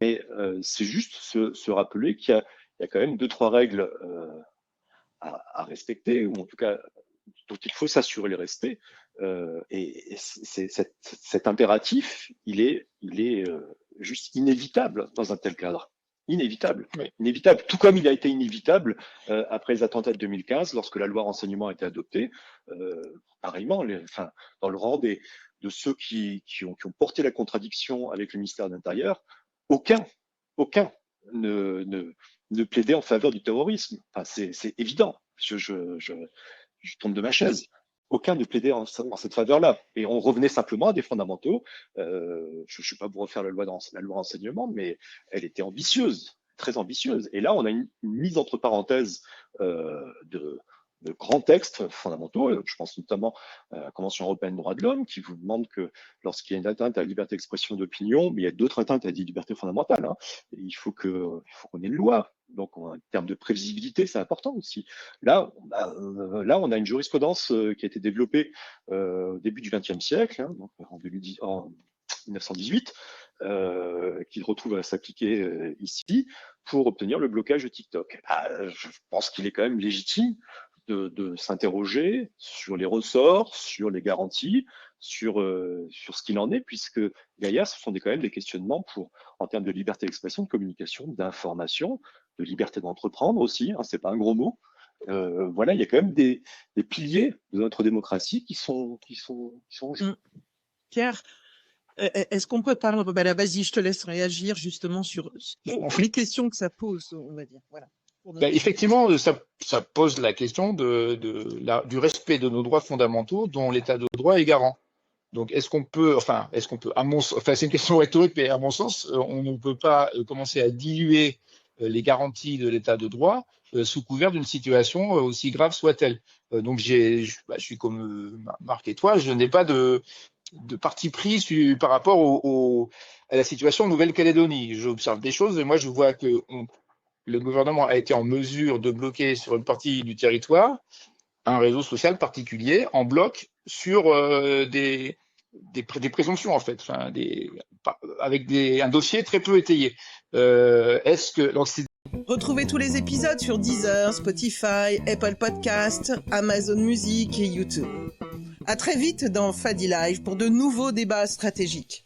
Mais c'est juste se rappeler qu'il y a quand même deux, trois règles à respecter, ou en tout cas dont il faut s'assurer le respect. Et cet impératif, il est juste inévitable dans un tel cadre. Inévitable. Oui. Inévitable. Tout comme il a été inévitable après les attentats de 2015, lorsque la loi renseignement a été adoptée. Pareillement, enfin, dans le rang de ceux qui ont porté la contradiction avec le ministère de l'Intérieur, aucun ne, ne, ne plaidait en faveur du terrorisme. Enfin, c'est évident. Je tombe de ma chaise. Aucun ne plaidait en cette faveur-là. Et on revenait simplement à des fondamentaux. Je ne suis pas pour refaire la loi renseignement, mais elle était ambitieuse, très ambitieuse. Et là, on a une mise entre parenthèses de grands textes fondamentaux. Je pense notamment à la Convention européenne des droits de l'homme, qui vous demande que lorsqu'il y a une atteinte à la liberté d'expression d'opinion, mais il y a d'autres atteintes à la liberté fondamentale, hein, il faut qu'on ait une loi. Donc, en termes de prévisibilité, c'est important aussi. Là, on a une jurisprudence qui a été développée au début du XXe siècle, hein, donc en 1918, qui retrouve à s'appliquer ici pour obtenir le blocage de TikTok. Je pense qu'il est quand même légitime de s'interroger sur les ressorts, sur les garanties, sur ce qu'il en est, puisque derrière, ce sont quand même des questionnements en termes de liberté d'expression, de communication, d'information, de liberté d'entreprendre aussi, hein, c'est pas un gros mot. Voilà, il y a quand même des piliers de notre démocratie qui sont en jeu. Pierre, est-ce qu'on peut parler, là, vas-y, je te laisse réagir justement sur les questions que ça pose, on va dire. Voilà. Effectivement, ça pose la question du respect de nos droits fondamentaux dont l'état de droit est garant. Donc, est-ce qu'on peut, c'est une question rhétorique, mais à mon sens, on ne peut pas commencer à diluer les garanties de l'état de droit sous couvert d'une situation aussi grave soit-elle. Donc, je suis comme Marc et toi, je n'ai pas de parti pris par rapport à la situation en Nouvelle-Calédonie. J'observe des choses et moi, je vois que le gouvernement a été en mesure de bloquer sur une partie du territoire un réseau social particulier en bloc sur des présomptions, en fait, avec un dossier très peu étayé. Retrouvez tous les épisodes sur Deezer, Spotify, Apple Podcasts, Amazon Music et YouTube. À très vite dans Fadi Live pour de nouveaux débats stratégiques.